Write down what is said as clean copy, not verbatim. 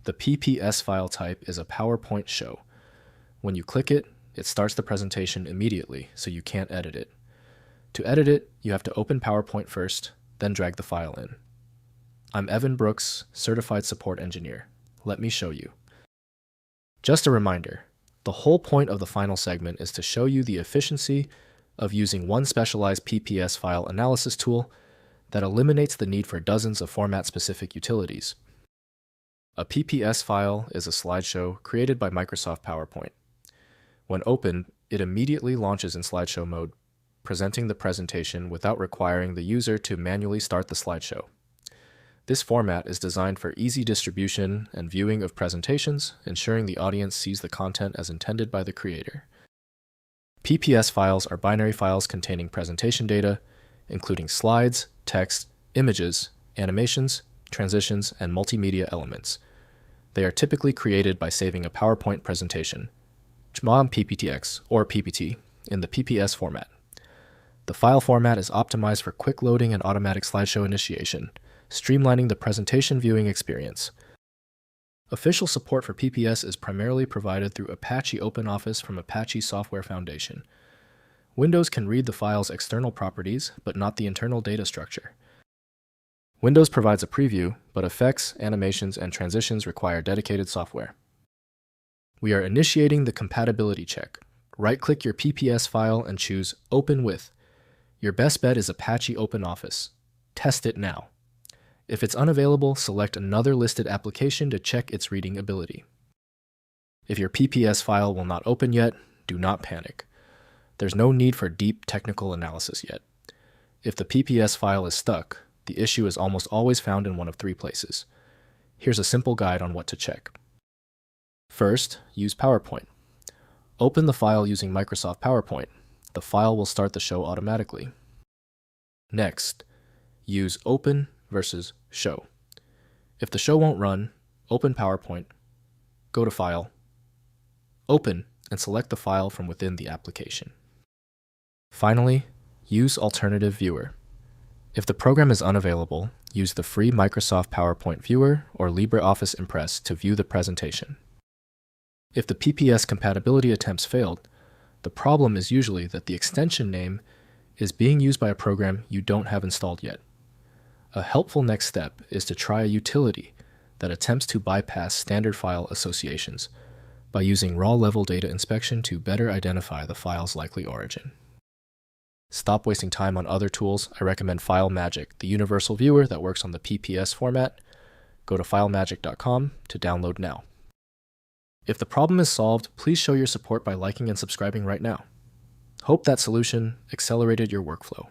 The PPS file type is a PowerPoint show. When you click it, it starts the presentation immediately, so you can't edit it. To edit it, you have to open PowerPoint first, then drag the file in. I'm Evan Brooks, Certified Support Engineer. Let me show you. Just a reminder, the whole point of the final segment is to show you the efficiency of using one specialized PPS file analysis tool that eliminates the need for dozens of format-specific utilities. A PPS file is a slideshow created by Microsoft PowerPoint. When opened, it immediately launches in slideshow mode, presenting the presentation without requiring the user to manually start the slideshow. This format is designed for easy distribution and viewing of presentations, ensuring the audience sees the content as intended by the creator. PPS files are binary files containing presentation data, including slides, text, images, animations, transitions, and multimedia elements. They are typically created by saving a PowerPoint presentation, PPTX or PPT, in the PPS format. The file format is optimized for quick loading and automatic slideshow initiation, streamlining the presentation viewing experience. Official support for PPS is primarily provided through Apache OpenOffice from Apache Software Foundation. Windows can read the file's external properties, but not the internal data structure. Windows provides a preview, but effects, animations, and transitions require dedicated software. We are initiating the compatibility check. Right-click your PPS file and choose Open With. Your best bet is Apache OpenOffice. Test it now. If it's unavailable, select another listed application to check its reading ability. If your PPS file will not open yet, do not panic. There's no need for deep technical analysis yet. If the PPS file is stuck, the issue is almost always found in one of three places. Here's a simple guide on what to check. First, use PowerPoint. Open the file using Microsoft PowerPoint. The file will start the show automatically. Next, use Open versus Show. If the show won't run, open PowerPoint, go to File, Open, and select the file from within the application. Finally, use Alternative Viewer. If the program is unavailable, use the free Microsoft PowerPoint Viewer or LibreOffice Impress to view the presentation. If the PPS compatibility attempts failed, the problem is usually that the extension name is being used by a program you don't have installed yet. A helpful next step is to try a utility that attempts to bypass standard file associations by using raw-level data inspection to better identify the file's likely origin. Stop wasting time on other tools. I recommend FileMagick, the universal viewer that works on the PPS format. Go to filemagick.com to download now. If the problem is solved, please show your support by liking and subscribing right now. Hope that solution accelerated your workflow.